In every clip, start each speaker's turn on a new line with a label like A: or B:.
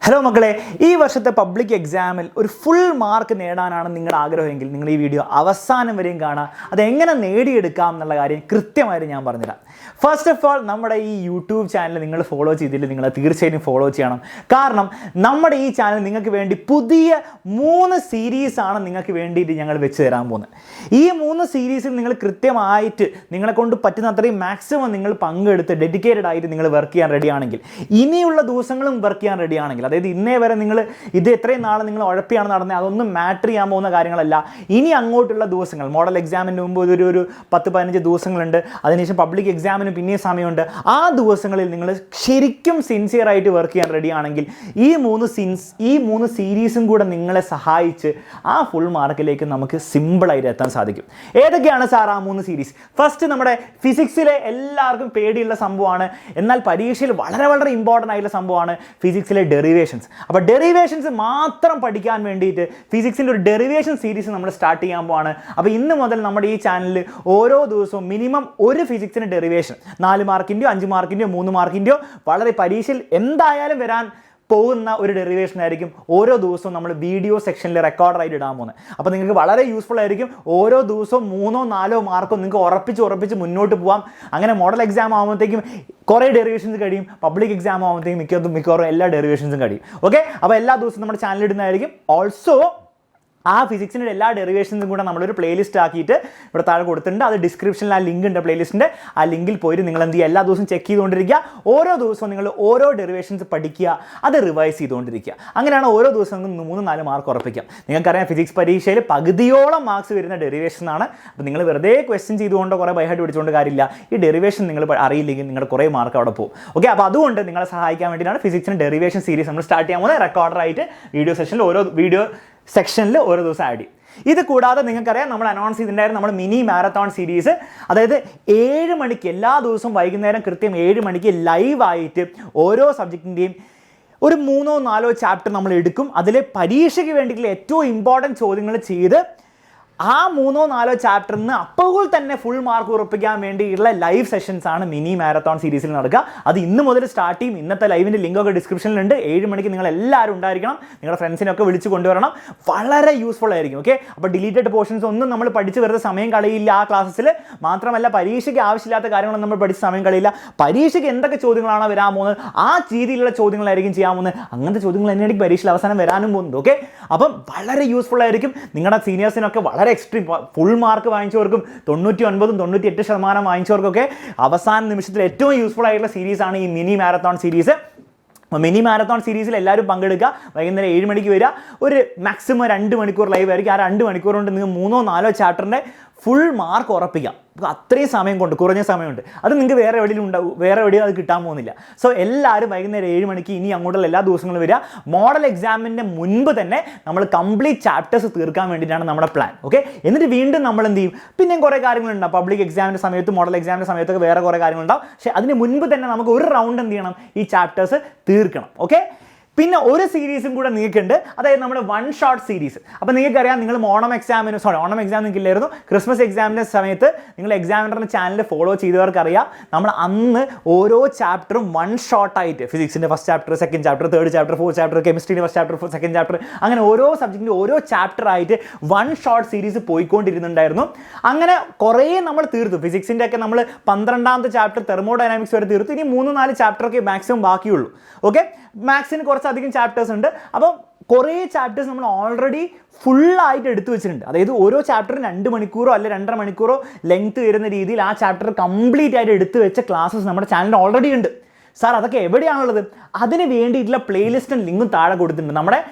A: Hello മക്കളെ, ഈ വർഷത്തെ പബ്ലിക് എക്സാമിൽ ഒരു ഫുൾ മാർക്ക് നേടാനാണ് നിങ്ങളുടെ ആഗ്രഹമെങ്കിൽ നിങ്ങൾ ഈ വീഡിയോ അവസാനം വരെയും കാണുക. അതെങ്ങനെ നേടിയെടുക്കാം എന്നുള്ള കാര്യം കൃത്യമായിട്ട് ഞാൻ പറഞ്ഞുതരാം. ഫസ്റ്റ് ഓഫ് ഓൾ, നമ്മുടെ ഈ യൂട്യൂബ് ചാനൽ നിങ്ങൾ ഫോളോ ചെയ്തില്ല, നിങ്ങൾ തീർച്ചയായും ഫോളോ ചെയ്യണം. കാരണം നമ്മുടെ ഈ ചാനൽ നിങ്ങൾക്ക് വേണ്ടി പുതിയ 3 സീരീസാണ് നിങ്ങൾക്ക് വേണ്ടിയിട്ട് ഞങ്ങൾ വെച്ച് തരാൻ പോകുന്നത്. ഈ 3 സീരീസിൽ നിങ്ങൾ കൃത്യമായിട്ട് നിങ്ങളെ കൊണ്ട് പറ്റുന്ന അത്രയും മാക്സിമം നിങ്ങൾ പങ്കെടുത്ത് ഡെഡിക്കേറ്റഡ് ആയിട്ട് നിങ്ങൾ വർക്ക് ചെയ്യാൻ റെഡിയാണെങ്കിൽ, ഇനിയുള്ള ദിവസങ്ങളും വർക്ക് ചെയ്യാൻ റെഡിയാണെങ്കിൽ, അതായത് ഇന്നേ വരെ നിങ്ങൾ ഇത് എത്രയും നാളെ നിങ്ങൾ ഉഴപ്പിയാണ് നടന്നത്, അതൊന്നും മാറ്റർ ചെയ്യാൻ പോകുന്ന കാര്യങ്ങളല്ല. ഇനി അങ്ങോട്ടുള്ള ദിവസങ്ങൾ, മോഡൽ എക്സാമിന് മുമ്പ് ഒരു 10-15 ദിവസങ്ങളുണ്ട്, അതിനുശേഷം പബ്ലിക് എക്സാമിന് പിന്നെയും സമയമുണ്ട്. ആ ദിവസങ്ങളിൽ നിങ്ങൾ ശരിക്കും സിൻസിയറായിട്ട് വർക്ക് ചെയ്യാൻ റെഡിയാണെങ്കിൽ ഈ 3 സീരീസും കൂടെ നിങ്ങളെ സഹായിച്ച് ആ ഫുൾ മാർക്കിലേക്ക് നമുക്ക് സിമ്പിളായിട്ട് എത്താൻ സാധിക്കും. ഏതൊക്കെയാണ് സാർ ആ 3 സീരീസ്? ഫസ്റ്റ്, നമ്മുടെ ഫിസിക്സിലെ എല്ലാവർക്കും പേടിയുള്ള സംഭവമാണ്, എന്നാൽ പരീക്ഷയിൽ വളരെ വളരെ ഇമ്പോർട്ടൻ്റ് ആയിട്ടുള്ള സംഭവമാണ് ഫിസിക്സിലെ ഡെറിവേഷൻസ്. അപ്പോൾ ഡെറിവേഷൻസ് മാത്രം പഠിക്കാൻ വേണ്ടിയിട്ട് ഫിസിക്സിൻ്റെ ഒരു ഡെറിവേഷൻ സീരീസ് നമ്മൾ സ്റ്റാർട്ട് ചെയ്യാൻ പോവാണ്. അപ്പോൾ ഇന്ന് മുതൽ നമ്മുടെ ഈ ചാനലിൽ ഓരോ ദിവസവും മിനിമം ഒരു ഫിസിക്സിൻ്റെ ഡെറിവേഷൻ 4 മാർക്കിൻ്റെയോ 5 മാർക്കിൻ്റെയോ 3 മാർക്കിൻ്റെയോ വളരെ പരീക്ഷയിൽ എന്തായാലും വരാൻ പോകുന്ന ഒരു ഡെറിവേഷൻ ആയിരിക്കും ഓരോ ദിവസവും നമ്മൾ വീഡിയോ സെക്ഷനിൽ റെക്കോർഡറായിട്ട് ഇടാൻ പോകുന്നത്. അപ്പോൾ നിങ്ങൾക്ക് വളരെ യൂസ്ഫുൾ ആയിരിക്കും. ഓരോ ദിവസവും 3-4 മാർക്കോ നിങ്ങൾക്ക് ഉറപ്പിച്ച് മുന്നോട്ട് പോകാം. അങ്ങനെ മോഡൽ എക്സാം ആകുമ്പോഴത്തേക്കും കുറേ ഡെറിവേഷൻസ് കഴിയും, പബ്ലിക് എക്സാം ആകുമ്പോഴത്തേക്കും മിക്കവാറും എല്ലാ ഡെറിവേഷൻസും കഴിയും. ഓക്കെ, അപ്പോൾ എല്ലാ ദിവസവും നമ്മുടെ ചാനലിൽ ഇടുന്നതായിരിക്കും. ഓൾസോ ആ ഫിസിക്സിൻ്റെ എല്ലാ ഡെറിവേഷൻസും കൂടെ നമ്മളൊരു പ്ലേലിസ്റ്റ് ആക്കിയിട്ട് ഇവിടെ താഴെ കൊടുത്തിട്ടുണ്ട്. അത് ഡിസ്ക്രിപ്ഷനിൽ ആ ലിങ്ക് ഉണ്ട്, പ്ലേലിസ്റ്റിൻ്റെ. ആ ലിങ്കിൽ പോയിട്ട് നിങ്ങൾ എന്ത് ചെയ്യുക, എല്ലാ ദിവസവും ചെക്ക് ചെയ്തുകൊണ്ടിരിക്കുക. ഓരോ ദിവസവും നിങ്ങൾ ഓരോ ഡെറിവേഷൻസ് പഠിക്കുക, അത് റിവൈസ് ചെയ്തുകൊണ്ടിരിക്കുക. അങ്ങനെയാണ് ഓരോ ദിവസവും 3-4 മാർക്ക് ഉറപ്പിക്കാം. നിങ്ങൾക്കറിയാം, ഫിസിക്സ് പരീക്ഷയിൽ പകുതിയോളം മാർക്സ് വരുന്ന ഡെറിവേഷൻ ആണ്. അപ്പോൾ നിങ്ങൾ വെറുതെ ക്വസ്റ്റ്യൻ ചെയ്തുകൊണ്ട് കുറേ ബൈഹാർട്ട് പിടിച്ചുകൊണ്ട് കാര്യമില്ല. ഈ ഡെറിവേഷൻ നിങ്ങൾ അറിയില്ലെങ്കിൽ നിങ്ങളുടെ കുറേ മാർക്ക് അവിടെ പോകും. ഓക്കെ, അപ്പോൾ അതുകൊണ്ട് നിങ്ങളെ സഹായിക്കാൻ വേണ്ടിയിട്ടാണ് ഫിസിക്സിന് ഡെറിവേഷൻ സീരീസ് നമ്മൾ സ്റ്റാർട്ട് ചെയ്യാൻ പോകുന്നത്. റെക്കോർഡറായിട്ട് വീഡിയോ സെഷനിൽ വീഡിയോ സെക്ഷനിൽ ഓരോ ദിവസം ആഡ് ചെയ്യും. ഇത് കൂടാതെ നിങ്ങൾക്കറിയാം, നമ്മൾ അനൗൺസ് ചെയ്തിട്ടുണ്ടായിരുന്നു നമ്മുടെ മിനി മാരത്തോൺ സീരീസ്. അതായത് 7 മണിക്ക് എല്ലാ ദിവസവും വൈകുന്നേരം കൃത്യം 7 മണിക്ക് ലൈവായിട്ട് ഓരോ സബ്ജക്റ്റിൻ്റെയും ഒരു 3-4 ചാപ്റ്റർ നമ്മൾ എടുക്കും. അതിൽ പരീക്ഷയ്ക്ക് വേണ്ടിയിട്ടുള്ള ഏറ്റവും ഇമ്പോർട്ടൻറ്റ് ചോദ്യങ്ങൾ ചെയ്ത് ആ 3-4 ചാപ്റ്ററിൽ നിന്ന് അപ്പോൾ തന്നെ ഫുൾ മാർക്ക് ഉറപ്പിക്കാൻ വേണ്ടിയിട്ടുള്ള ലൈവ് സെഷൻസ് ആണ് മിനി മാരത്തോൺ സീരീസിൽ നടക്കുക. അത് ഇന്ന് മുതൽ സ്റ്റാർട്ട് ചെയ്യും. ഇന്നത്തെ ലൈവിൻ്റെ ലിങ്കൊക്കെ ഡിസ്ക്രിപ്ഷനിലുണ്ട്. 7 മണിക്ക് നിങ്ങൾ എല്ലാവരും ഉണ്ടായിരിക്കണം. നിങ്ങളുടെ ഫ്രണ്ട്സിനൊക്കെ വിളിച്ച് കൊണ്ടുവരണം. വളരെ യൂസ്ഫുൾ ആയിരിക്കും. ഓക്കെ, അപ്പോൾ ഡിലീറ്റഡ് പോർഷൻസ് ഒന്നും നമ്മൾ പഠിച്ച് വെറുതെ സമയം കളയില്ല ആ ക്ലാസ്സിൽ. മാത്രമല്ല, പരീക്ഷയ്ക്ക് ആവശ്യമില്ലാത്ത കാര്യങ്ങളൊന്നും നമ്മൾ പഠിച്ച് സമയം കളയില്ല. പരീക്ഷയ്ക്ക് എന്തൊക്കെ ചോദ്യങ്ങളാണ് വരാൻ പോകുന്നത്, ആ രീതിയിലുള്ള ചോദ്യങ്ങളായിരിക്കും ചെയ്യാൻ പോകുന്നത്. അങ്ങനത്തെ ചോദ്യങ്ങൾ തന്നെയായിരിക്കും പരീക്ഷയിൽ അവസാനം വരാനും പോകുന്നത്. ഓക്കെ, അപ്പം വളരെ യൂസ്ഫുൾ ആയിരിക്കും. നിങ്ങളുടെ സീനിയേഴ്സിനൊക്കെ വളരെ എക്സ്ട്രീം ഫുൾ മാർക്ക് വാങ്ങിച്ചവർക്കും 99-98% വാങ്ങിച്ചവർക്കൊക്കെ അവസാന നിമിഷത്തിൽ ഏറ്റവും യൂസ്ഫുൾ ആയിട്ടുള്ള സീരീസാണ് ഈ mini marathon series. Mini marathon സീരീസിൽ എല്ലാവരും പങ്കെടുക്കുക. വൈകുന്നേരം 7 മണിക്ക് വരിക. ഒരു മാക്സിമം 2 മണിക്കൂർ ലൈവ് ആയിരിക്കും. ആ 2 മണിക്കൂർ കൊണ്ട് നിങ്ങൾ 3-4 ചാപ്റ്ററിൻ്റെ ഫുൾ മാർക്ക് ഉറപ്പിക്കാം. അത്രയും സമയം കൊണ്ട്, കുറഞ്ഞ സമയമുണ്ട്. അത് നിങ്ങൾക്ക് വേറെ എവിടെയും അത് കിട്ടാൻ പോകുന്നില്ല. സോ എല്ലാവരും വൈകുന്നേരം 7 മണിക്ക് ഇനി അങ്ങോട്ടുള്ള എല്ലാ ദിവസങ്ങളും വരിക. മോഡൽ എക്സാമിൻ്റെ മുൻപ് തന്നെ നമ്മൾ കംപ്ലീറ്റ് ചാപ്റ്റേഴ്സ് തീർക്കാൻ വേണ്ടിയിട്ടാണ് നമ്മുടെ പ്ലാൻ. ഓക്കെ, എന്നിട്ട് വീണ്ടും നമ്മൾ എന്ത് ചെയ്യും, പിന്നെയും കുറേ കാര്യങ്ങളുണ്ടാവും. പബ്ലിക് എക്സാമിൻ്റെ സമയത്ത്, മോഡൽ എക്സാമിൻ്റെ സമയത്തൊക്കെ വേറെ കുറേ കാര്യങ്ങളുണ്ടാവും. പക്ഷേ അതിന് മുൻപ് തന്നെ നമുക്ക് ഒരു റൗണ്ട് എന്ത് ചെയ്യണം, ഈ ചാപ്റ്റേഴ്സ് തീർക്കണം. ഓക്കെ, പിന്നെ ഒരു സീരീസും കൂടെ നിങ്ങൾക്കുണ്ട്, അതായത് നമ്മുടെ 1 ഷോട്ട് സീരീസ്. അപ്പോൾ നിങ്ങൾക്കറിയാം, നിങ്ങൾ ഓണം എക്സാം നിങ്ങൾക്കില്ലായിരുന്നു, ക്രിസ്മസ് എക്സാമിൻ്റെ സമയത്ത് നിങ്ങൾ എക്സാമിനറിൻ്റെ ചാനൽ ഫോളോ ചെയ്തവർക്കറിയാം, നമ്മൾ അന്ന് ഓരോ ചാപ്റ്ററും 1 ഷോട്ടായിട്ട്, ഫിസിക്സിൻ്റെ first chapter, second chapter, third chapter, fourth chapter, കെമിസ്ട്രിയുടെ ഫസ്റ്റ് ചാപ്റ്റർ, സെക്കൻഡ് ചാപ്റ്റർ, അങ്ങനെ ഓരോ സബ്ജക്റ്റിൻ്റെ ഓരോ ചാപ്റ്റർ ആയിട്ട് 1 ഷോട്ട് സീരീസ് പോയിക്കൊണ്ടിരുന്നുണ്ടായിരുന്നു. അങ്ങനെ കുറേ നമ്മൾ തീർത്തു. ഫിസിക്സിൻ്റെ ഒക്കെ നമ്മൾ 12ാമത്തെ ചാപ്റ്റർ തെർമോഡൈനാമിക്സ് വരെ തീർത്തു. ഇനി 3-4 ചാപ്റ്ററൊക്കെ മാക്സിമം ബാക്കിയുള്ളൂ. ഓക്കെ, മാത്സിന് കുറച്ചധികം ചാപ്റ്റേഴ്സ് ഉണ്ട്. അപ്പോൾ കുറേ ചാപ്റ്റേഴ്സ് നമ്മൾ ഓൾറെഡി ഫുള്ളായിട്ട് എടുത്തു വെച്ചിട്ടുണ്ട്. അതായത് ഓരോ ചാപ്റ്ററും 2 മണിക്കൂറോ അല്ലെ 2.5 മണിക്കൂറോ ലെങ്ത് വരുന്ന രീതിയിൽ ആ ചാപ്റ്റർ കംപ്ലീറ്റ് ആയിട്ട് എടുത്തു വെച്ച ക്ലാസ്സസ് നമ്മുടെ ചാനലിൽ ഓൾറെഡി ഉണ്ട്. സാർ, അതൊക്കെ എവിടെയാണുള്ളത്? അതിന് വേണ്ടിയിട്ടുള്ള പ്ലേലിസ്റ്റും ലിങ്കും താഴെ കൊടുത്തിട്ടുണ്ട്.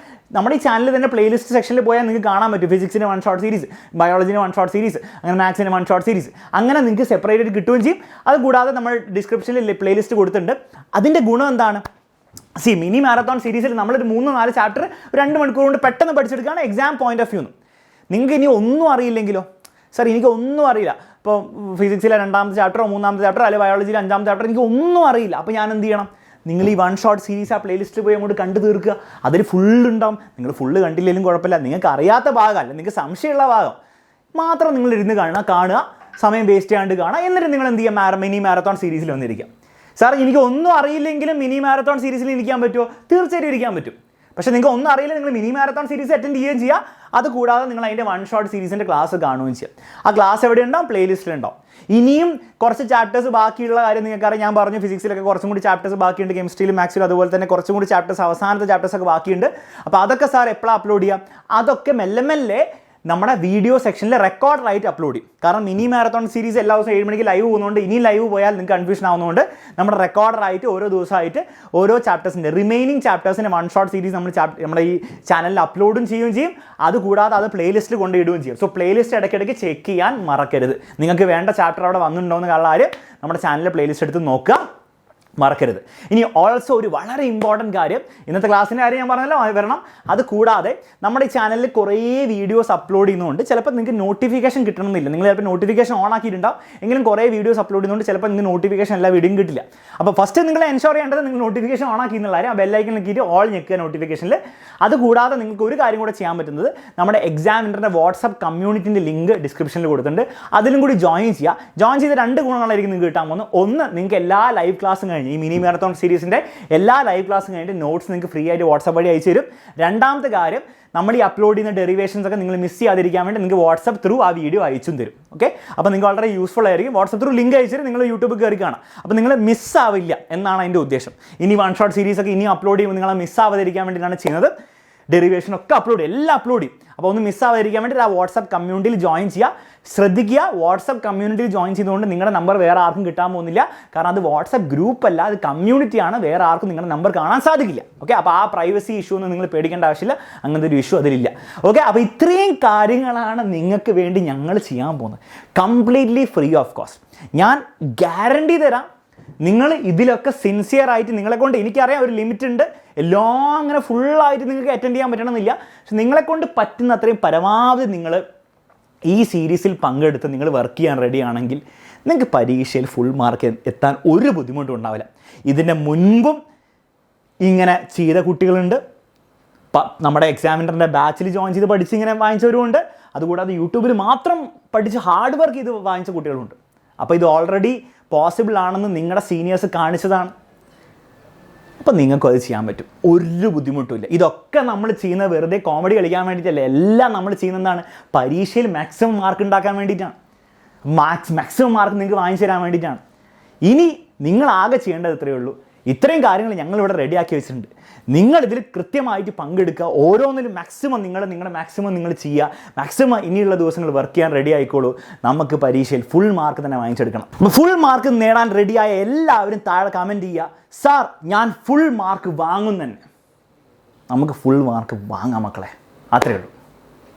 A: നമ്മുടെ ഈ ചാനലിൽ തന്നെ പ്ലേലിസ്റ്റ് സെക്ഷനിൽ പോയാൽ നിങ്ങൾക്ക് കാണാൻ പറ്റും. ഫിസിക്സിന് 1 ഷോർട്ട് സീരീസ്, ബയോളജിന് 1 ഷോർട്ട് സീരീസ്, അങ്ങനെ മാത്സിന് 1 ഷോർട്ട് സീരീസ്, അങ്ങനെ നിങ്ങൾക്ക് സെപ്പറേറ്റ് ആയിട്ട് കിട്ടുകയും ചെയ്യും. അത് കൂടാതെ നമ്മൾ ഡിസ്ക്രിപ്ഷനിൽ പ്ലേലിസ്റ്റ് കൊടുത്തിട്ടുണ്ട്. അതിൻ്റെ ഗുണം എന്താണ്? മിനി മാരത്തോൺ സീരീസിൽ നമ്മളൊരു 3-4 ചാപ്റ്റർ 2 മണിക്കൂർ കൊണ്ട് പെട്ടെന്ന് പഠിച്ചെടുക്കുകയാണ് എക്സാം പോയിന്റ് ഓഫ് വ്യൂന്ന്. നിങ്ങൾക്ക് ഇനി ഒന്നും അറിയില്ലെങ്കിലോ, സാർ എനിക്ക് ഒന്നും അറിയില്ല, ഇപ്പോൾ ഫിസിക്സിലെ 2ാമത്തെ ചാപ്റ്ററോ 3ാമത്തെ ചാപ്റ്റർ അല്ലെങ്കിൽ ബയോളജിയിലെ 5ാമത്തെ ചാപ്റ്റർ എനിക്ക് ഒന്നും അറിയില്ല. അപ്പോൾ ഞാൻ എന്ത് ചെയ്യണം? നിങ്ങൾ ഈ 1 ഷോട്ട് സീരീസ് ആ പ്ലേലിസ്റ്റിൽ പോയി അങ്ങോട്ട് കണ്ടു തീർക്കുക. അതിൽ ഫുള്ളുണ്ടാവും. നിങ്ങൾ ഫുള്ള് കണ്ടില്ലെങ്കിലും കുഴപ്പമില്ല. നിങ്ങൾക്ക് അറിയാത്ത ഭാഗം, അല്ല നിങ്ങൾക്ക് സംശയമുള്ള ഭാഗം മാത്രം നിങ്ങൾ ഇരുന്ന് കാണുക, സമയം വേസ്റ്റ് ചെയ്യാണ്ട് കാണുക. എന്നിട്ട് നിങ്ങൾ എന്ത് ചെയ്യുക, മിനി മാരത്തോൺ സീരീസിൽ വന്നിരിക്കുക. സാർ എനിക്ക് ഒന്നും അറിയില്ലെങ്കിലും മിനി മാരത്തോൺ സീരീസിൽ ഇരിക്കാൻ പറ്റുമോ? തീർച്ചയായിട്ടും ഇരിക്കാൻ പറ്റും. പക്ഷേ നിങ്ങൾക്ക് ഒന്നും അറിയില്ല, നിങ്ങൾ മിനി മാരത്തോൺ സീരീസ് അറ്റൻഡ് ചെയ്യുകയും ചെയ്യുക. അതുകൂടാതെ നിങ്ങൾ അതിൻ്റെ വൺ ഷോട്ട് സീരീസിൻ്റെ ക്ലാസ് കാണുകയും ചെയ്യുക. ആ ക്ലാസ് എവിടെ ഉണ്ടാവും? പ്ലേലിസ്റ്റിലുണ്ടാവും. ഇനിയും കുറച്ച് ചാപ്റ്റേഴ്സ് ബാക്കിയുള്ള കാര്യം നിങ്ങൾക്കറിയാം. ഞാൻ പറഞ്ഞു ഫിസിക്സിലൊക്കെ കുറച്ചും കൂടി ചാപ്റ്റേഴ്സ് ബാക്കിയുണ്ട്, കെമിസ്ട്രിയിലും മാത്സിലും അതുപോലെ തന്നെ കുറച്ചും കൂടി ചാപ്റ്റേഴ്സ്, അവസാനത്തെ ചാപ്റ്റേഴ്സൊക്കെ ബാക്കിയുണ്ട്. അപ്പോൾ അതൊക്കെ സാർ എപ്പോഴാണ് അപ്ലോഡ് ചെയ്യുക? അതൊക്കെ മെല്ലെ മെല്ലെ നമ്മുടെ വീഡിയോ സെക്ഷനിൽ റെക്കോർഡറായിട്ട് അപ്ലോഡ് ചെയ്യും. കാരണം മിനി മാരത്തോൺ സീരീസ് എല്ലാ ദിവസവും 7 മണിക്ക് ലൈവ് പോകുന്നതുകൊണ്ട് ഇനി ലൈവ് പോയാൽ നിങ്ങൾക്ക് കൺഫ്യൂഷൻ ആവുന്നതുകൊണ്ട് നമ്മുടെ റെക്കോർഡറായിട്ട് ഓരോ ദിവസമായിട്ട് ഓരോ ചാപ്റ്റേഴ്സിൻ്റെ റിമൈനിങ് ചാപ്റ്റേഴ്സിൻ്റെ വൺ ഷോട്ട് സീരീസ് നമ്മുടെ ഈ ചാനലിൽ അപ്ലോഡും ചെയ്യുകയും ചെയ്യും. അതുകൂടാതെ അത് പ്ലേലിസ്റ്റിൽ കൊണ്ടിടുകയും ചെയ്യും. സോ പ്ലേലിസ്റ്റ് ഇടയ്ക്കിടയ്ക്ക് ചെക്ക് ചെയ്യാൻ മറക്കരുത്. നിങ്ങൾക്ക് വേണ്ട ചാപ്റ്റർ അവിടെ വന്നിട്ടുണ്ടോ എന്ന് കാര്യം നമ്മുടെ ചാനലിലെ പ്ലേലിസ്റ്റ് എടുത്ത് നോക്കുക, മറക്കരുത്. ഇനി ഓൾസോ ഒരു വളരെ ഇമ്പോർട്ടൻറ്റ് കാര്യം, ഇന്നത്തെ ക്ലാസ്സിൻ്റെ കാര്യം ഞാൻ പറഞ്ഞല്ലോ വരണം. അത് കൂടാതെ നമ്മുടെ ഈ ചാനലിൽ കുറേ വീഡിയോസ് അപ്ലോഡ് ചെയ്യുന്നതുകൊണ്ട് ചിലപ്പോൾ നിങ്ങൾക്ക് നോട്ടിഫിക്കേഷൻ കിട്ടണമെന്നില്ല. നിങ്ങൾ ചിലപ്പോൾ നോട്ടിഫിക്കേഷൻ ഓൺ ആക്കിയിട്ടുണ്ടാവും, എങ്കിലും കുറേ വീഡിയോസ് അപ്ലോഡ് ചെയ്യുന്നതുകൊണ്ട് ചിലപ്പോൾ നിങ്ങൾക്ക് നോട്ടിഫിക്കേഷൻ എല്ലാ വീഡിയോയും കിട്ടില്ല. അപ്പോൾ ഫസ്റ്റ് നിങ്ങൾ എൻഷുർ ചെയ്യേണ്ടത് നിങ്ങൾ നോട്ടിഫിക്കേഷൻ ഓൺ ആക്കി എന്നുള്ള കാര്യം. ആ ബെല്ലൈക്കൻ നോക്കിയിട്ട് ഓൾ ഞെക്കുക നോട്ടിഫിക്കേഷനിൽ. അതുകൂടാതെ നിങ്ങൾക്ക് ഒരു കാര്യം കൂടെ ചെയ്യാൻ പറ്റുന്നത്, നമ്മുടെ എക്സാമിനറിൻ്റെ വാട്സപ്പ് കമ്മ്യൂണിറ്റിൻ്റെ ലിങ്ക് ഡിസ്ക്രിപ്ഷനിൽ കൊടുത്തിട്ടുണ്ട്. അതിലും കൂടി ജോയിൻ ചെയ്യുക. ജോയിൻ ചെയ്ത് 2 ഗുണങ്ങളായിരിക്കും നിങ്ങൾക്ക് കിട്ടാൻ പോകുന്നത്. ഒന്ന്, നിങ്ങൾക്ക് എല്ലാ ലൈവ് ക്ലാസ്സും കഴിഞ്ഞ് ഈ മിനി മാരത്തോൺ സീരീസിൻ്റെ എല്ലാ ലൈവ് ക്ലാസ്സും കഴിഞ്ഞിട്ട് നോട്ട്സ് നിങ്ങൾക്ക് ഫ്രീ ആയിട്ട് വാട്സപ്പ് വഴി അയച്ചു തരും. രണ്ടാമത്തെ കാര്യം, നമ്മൾ ഈ അപ്ലോഡ് ചെയ്യുന്ന ഡെറിവേഷൻസ് ഒക്കെ നിങ്ങൾ മിസ് ചെയ്യാതിരിക്കാൻ വേണ്ടി നിങ്ങൾക്ക് വാട്സപ്പ് ത്രൂ ആ വീഡിയോ അയച്ചും തരും. ഓക്കെ, അപ്പോൾ നിങ്ങൾക്ക് വളരെ യൂസ്ഫുൾ ആയിരിക്കും. വാട്സപ്പ് ത്രൂ ലിങ്ക് അയച്ചിട്ട് നിങ്ങൾ യൂട്യൂബിൽ കയറി കാണാം. അപ്പോൾ നിങ്ങൾ മിസ്സാവില്ല എന്നാണ് അതിൻ്റെ ഉദ്ദേശം. ഇനി വൺ ഷോട്ട് സീരീസ് ഒക്കെ ഇനി അപ്ലോഡ് ചെയ്യുമ്പോൾ നിങ്ങൾ മിസ്സാവാതിരിക്കാൻ വേണ്ടിയിട്ടാണ് ചെയ്യുന്നത്. ഡെറിവേഷനൊക്കെ അപ്ലോഡ് ചെയ്യും, എല്ലാം അപ്ലോഡ് ചെയ്യും. അപ്പോൾ ഒന്ന് മിസ്സാവാതിരിക്കാൻ വേണ്ടി ആ വാട്സപ്പ് കമ്മ്യൂണിറ്റിയിൽ ജോയിൻ ചെയ്യുക. ശ്രദ്ധിക്കുക, വാട്സപ്പ് കമ്മ്യൂണിറ്റിയിൽ ജോയിൻ ചെയ്തുകൊണ്ട് നിങ്ങളുടെ നമ്പർ വേറെ ആർക്കും കിട്ടാൻ പോകുന്നില്ല. കാരണം അത് വാട്സപ്പ് ഗ്രൂപ്പ് അല്ല, അത് കമ്മ്യൂണിറ്റിയാണ്. വേറെ ആർക്കും നിങ്ങളുടെ നമ്പർ കാണാൻ സാധിക്കില്ല. ഓക്കെ, അപ്പോൾ ആ പ്രൈവസി ഇഷ്യൂ ഒന്നും നിങ്ങൾ പേടിക്കേണ്ട ആവശ്യമില്ല. അങ്ങനത്തെ ഒരു ഇഷ്യൂ അതിലില്ല. ഓക്കെ, അപ്പോൾ ഇത്രയും കാര്യങ്ങളാണ് നിങ്ങൾക്ക് വേണ്ടി ഞങ്ങൾ ചെയ്യാൻ പോകുന്നത്, കംപ്ലീറ്റ്ലി ഫ്രീ ഓഫ് കോസ്റ്റ്. ഞാൻ ഗ്യാരണ്ടി തരാം, നിങ്ങൾ ഇതിലൊക്കെ സിൻസിയർ ആയിട്ട്, നിങ്ങളെ കൊണ്ട് എനിക്കറിയാം ഒരു ലിമിറ്റ് ഉണ്ട്, എല്ലാം അങ്ങനെ ഫുള്ളായിട്ട് നിങ്ങൾക്ക് അറ്റൻഡ് ചെയ്യാൻ പറ്റണമെന്നില്ല. പക്ഷെ നിങ്ങളെക്കൊണ്ട് പറ്റുന്ന അത്രയും പരമാവധി നിങ്ങൾ ഈ സീരീസിൽ പങ്കെടുത്ത് നിങ്ങൾ വർക്ക് ചെയ്യാൻ റെഡി ആണെങ്കിൽ നിങ്ങൾക്ക് പരീക്ഷയിൽ ഫുൾ മാർക്ക് എത്താൻ ഒരു ബുദ്ധിമുട്ടും ഉണ്ടാവില്ല. ഇതിൻ്റെ മുൻപും ഇങ്ങനെ ചെയ്ത കുട്ടികളുണ്ട്, നമ്മുടെ എക്സാമിനറിൻ്റെ ബാച്ചിൽ ജോയിൻ ചെയ്ത് പഠിച്ച് ഇങ്ങനെ വാങ്ങിച്ചവരുമുണ്ട്. അതുകൂടാതെ യൂട്യൂബിൽ മാത്രം പഠിച്ച് ഹാർഡ് വർക്ക് ചെയ്ത് വാങ്ങിച്ച കുട്ടികളുണ്ട്. അപ്പോൾ ഇത് ഓൾറെഡി പോസിബിൾ ആണെന്ന് നിങ്ങളുടെ സീനിയേഴ്സ് കാണിച്ചതാണ്. അപ്പോൾ നിങ്ങൾക്കും അത് ചെയ്യാൻ പറ്റും, ഒരു ബുദ്ധിമുട്ടുമില്ല. ഇതൊക്കെ നമ്മൾ ചെയ്യുന്ന വെറുതെ കോമഡി കളിക്കാൻ വേണ്ടിയിട്ടല്ല. എല്ലാം നമ്മൾ ചെയ്യുന്നതാണ് പരീക്ഷയിൽ മാക്സിമം മാർക്ക് ഉണ്ടാക്കാൻ വേണ്ടിയിട്ടാണ്. മാക്സിമം മാർക്ക് നിങ്ങൾക്ക് വാങ്ങിച്ചു തരാൻ വേണ്ടിയിട്ടാണ്. ഇനി നിങ്ങളാകെ ചെയ്യേണ്ടത് ഇത്രയേ ഉള്ളൂ. ഇത്രയും കാര്യങ്ങൾ ഞങ്ങളിവിടെ റെഡിയാക്കി വെച്ചിട്ടുണ്ട്. നിങ്ങളിതിൽ കൃത്യമായിട്ട് പങ്കെടുക്കുക. ഓരോന്നിലും മാക്സിമം നിങ്ങളുടെ മാക്സിമം നിങ്ങൾ ചെയ്യുക. മാക്സിമം ഇനിയുള്ള ദിവസങ്ങൾ വർക്ക് ചെയ്യാൻ റെഡി ആയിക്കോളൂ. നമുക്ക് പരീക്ഷയിൽ ഫുൾ മാർക്ക് തന്നെ വാങ്ങിച്ചെടുക്കണം. അപ്പോൾ ഫുൾ മാർക്ക് നേടാൻ റെഡിയായ എല്ലാവരും താഴെ കമൻറ്റ് ചെയ്യുക, സാർ ഞാൻ ഫുൾ മാർക്ക് വാങ്ങും തന്നെ. നമുക്ക് ഫുൾ മാർക്ക് വാങ്ങാം മക്കളെ, അത്രയേ ഉള്ളൂ.